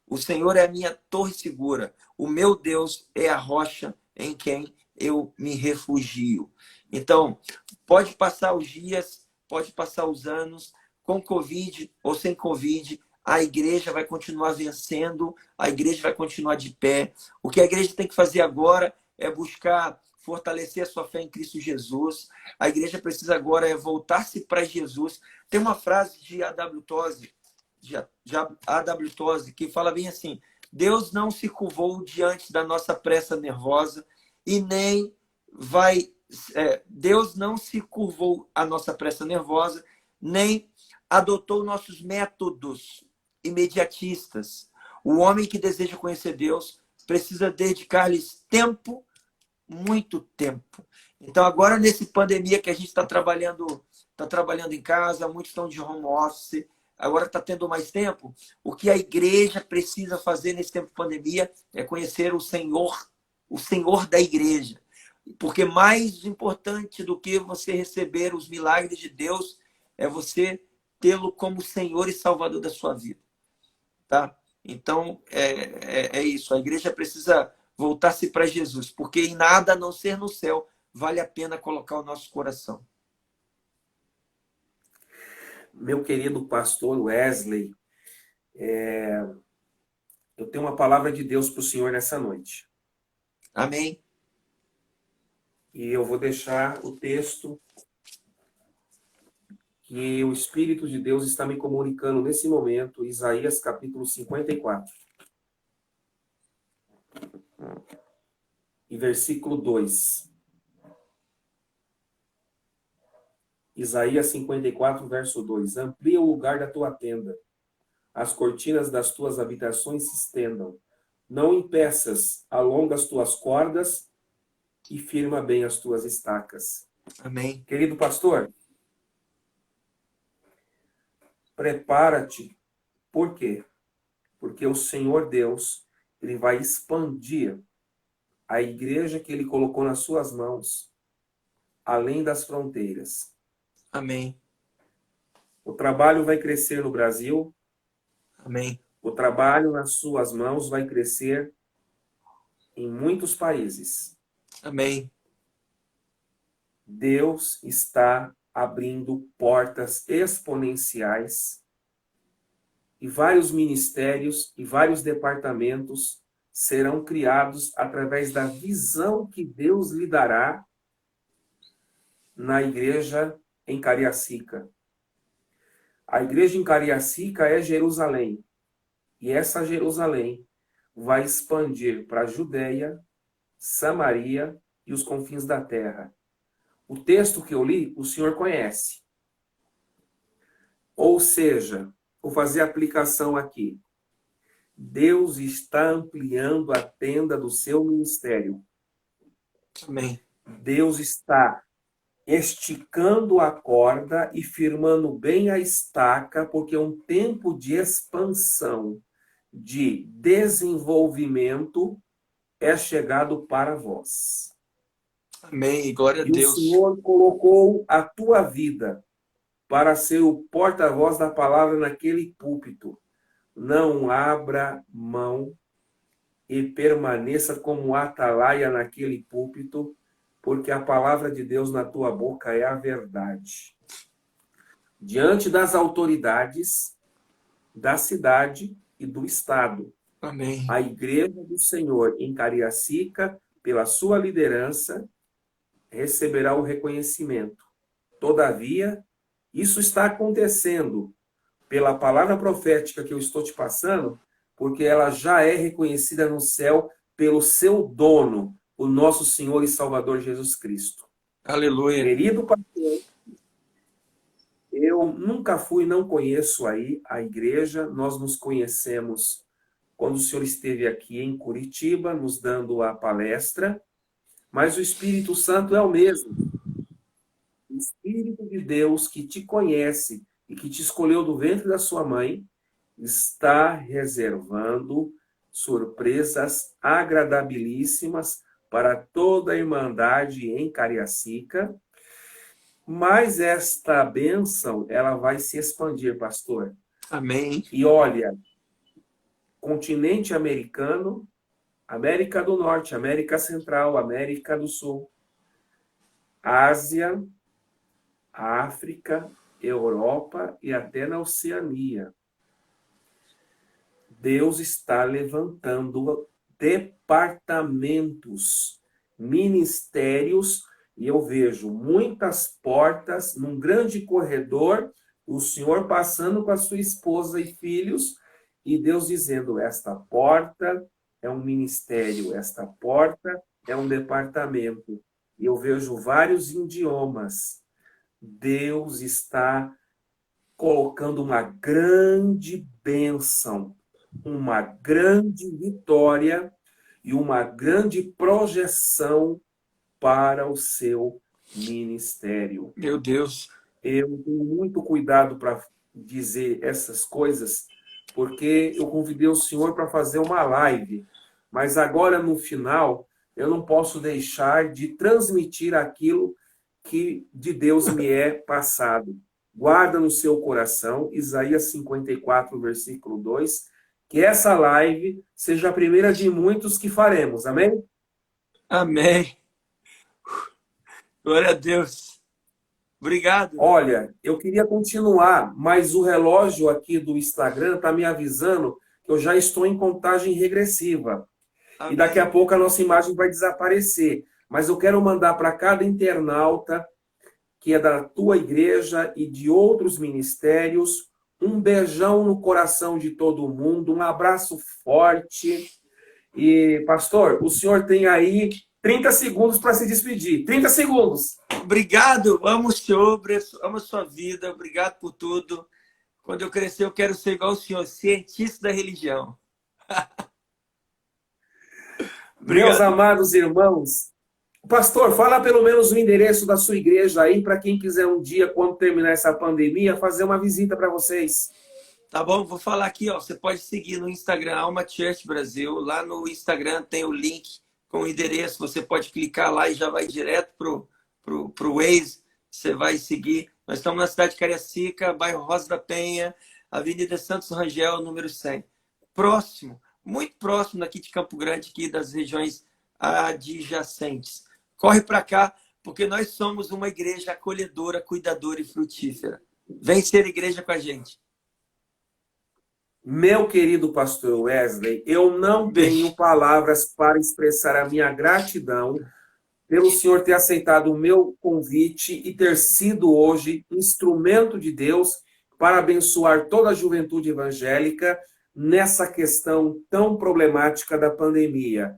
O Senhor é a minha torre segura. O meu Deus é a rocha em quem eu me refugio. Então, pode passar os dias, pode passar os anos, com Covid ou sem Covid, a igreja vai continuar vencendo, a igreja vai continuar de pé. O que a igreja tem que fazer agora é buscar fortalecer a sua fé em Cristo Jesus. A igreja precisa agora voltar-se para Jesus. Tem uma frase de A.W. Tozer, que fala bem assim: Deus não se curvou diante da nossa pressa nervosa e nem vai... Deus não se curvou à nossa pressa nervosa, nem adotou nossos métodos imediatistas. O homem que deseja conhecer Deus precisa dedicar-lhes tempo, muito tempo. Então, agora, nesse pandemia que a gente está trabalhando em casa, muitos estão de home office, agora está tendo mais tempo. O que a igreja precisa fazer nesse tempo de pandemia é conhecer o Senhor da igreja. Porque mais importante do que você receber os milagres de Deus é você tê-lo como Senhor e Salvador da sua vida. Tá? Então, é isso. A igreja precisa voltar-se para Jesus, porque em nada a não ser no céu vale a pena colocar o nosso coração. Meu querido pastor Wesley, eu tenho uma palavra de Deus para o senhor nessa noite. Amém. E eu vou deixar o texto que o Espírito de Deus está me comunicando nesse momento, Isaías capítulo 54. E versículo 2. Isaías 54, verso 2. Amplia o lugar da tua tenda, as cortinas das tuas habitações se estendam. Não impeças, alonga as tuas cordas e firma bem as tuas estacas. Amém. Querido pastor, prepara-te. Por quê? Porque o Senhor Deus, ele vai expandir a igreja que ele colocou nas suas mãos, além das fronteiras. Amém. O trabalho vai crescer no Brasil. Amém. O trabalho nas suas mãos vai crescer em muitos países. Amém. Deus está abrindo portas exponenciais e vários ministérios e vários departamentos serão criados através da visão que Deus lhe dará na igreja em Cariacica. A igreja em Cariacica é Jerusalém. E essa Jerusalém vai expandir para a Judéia, Samaria e os confins da terra. O texto que eu li, o senhor conhece. Ou seja, vou fazer a aplicação aqui. Deus está ampliando a tenda do seu ministério. Amém. Deus está esticando a corda e firmando bem a estaca, porque é um tempo de expansão, de desenvolvimento é chegado para vós. Amém. Glória a E o Deus. Senhor colocou a tua vida para ser o porta-voz da palavra naquele púlpito. Não abra mão e permaneça como atalaia naquele púlpito, porque a palavra de Deus na tua boca é a verdade. Diante das autoridades da cidade e do estado, Amém. a igreja do Senhor em Cariacica, pela sua liderança, receberá o reconhecimento. Todavia, isso está acontecendo pela palavra profética que eu estou te passando, porque ela já é reconhecida no céu pelo seu dono, o nosso Senhor e Salvador Jesus Cristo. Aleluia. Querido pastor, eu nunca fui, não conheço aí a igreja, nós nos conhecemos quando o senhor esteve aqui em Curitiba, nos dando a palestra, mas o Espírito Santo é o mesmo. O Espírito de Deus que te conhece e que te escolheu do ventre da sua mãe, está reservando surpresas agradabilíssimas para toda a Irmandade em Cariacica, mas esta bênção, ela vai se expandir, pastor. Amém. E olha, continente americano, América do Norte, América Central, América do Sul, Ásia, África, Europa e até na Oceania. Deus está levantando departamentos, ministérios, e eu vejo muitas portas num grande corredor, o Senhor passando com a sua esposa e filhos, e Deus dizendo, esta porta é um ministério, esta porta é um departamento. E eu vejo vários idiomas. Deus está colocando uma grande bênção, uma grande vitória e uma grande projeção para o seu ministério. Meu Deus. Eu tenho muito cuidado para dizer essas coisas, porque eu convidei o senhor para fazer uma live, mas agora no final eu não posso deixar de transmitir aquilo que de Deus me é passado. Guarda no seu coração, Isaías 54, versículo 2, que essa live seja a primeira de muitos que faremos, amém? Amém. Glória a Deus. Obrigado. Olha, eu queria continuar, mas o relógio aqui do Instagram está me avisando que eu já estou em contagem regressiva. Amém. E daqui a pouco a nossa imagem vai desaparecer. Mas eu quero mandar para cada internauta que é da tua igreja e de outros ministérios, um beijão no coração de todo mundo, um abraço forte. E, pastor, o senhor tem aí 30 segundos para se despedir. 30 segundos. Obrigado. Amo o senhor, amo a sua vida. Obrigado por tudo. Quando eu crescer, eu quero ser igual o senhor, cientista da religião. Meus amados irmãos, pastor, fala pelo menos o endereço da sua igreja aí, para quem quiser um dia, quando terminar essa pandemia, fazer uma visita para vocês. Tá bom, vou falar aqui, ó. Você pode seguir no Instagram, Alma Church Brasil. Lá no Instagram tem o link com o endereço. Você pode clicar lá e já vai direto pro Waze. Você vai seguir. Nós estamos na cidade de Cariacica, bairro Rosa da Penha, Avenida Santos Rangel, número 100. Próximo, muito próximo daqui de Campo Grande, aqui das regiões adjacentes. Corre para cá, porque nós somos uma igreja acolhedora, cuidadora e frutífera. Vem ser igreja com a gente. Meu querido pastor Wesley, eu não tenho palavras para expressar a minha gratidão pelo senhor ter aceitado o meu convite e ter sido hoje instrumento de Deus para abençoar toda a juventude evangélica nessa questão tão problemática da pandemia.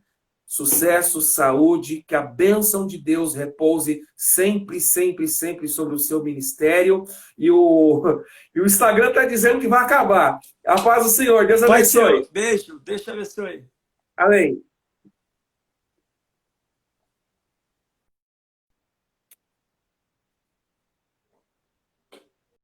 sucesso, saúde, que a bênção de Deus repouse sempre, sempre, sempre sobre o seu ministério. E o Instagram está dizendo que vai acabar. A paz do Senhor, Deus Pai seu, abençoe. beijo, Deus te abençoe. Amém.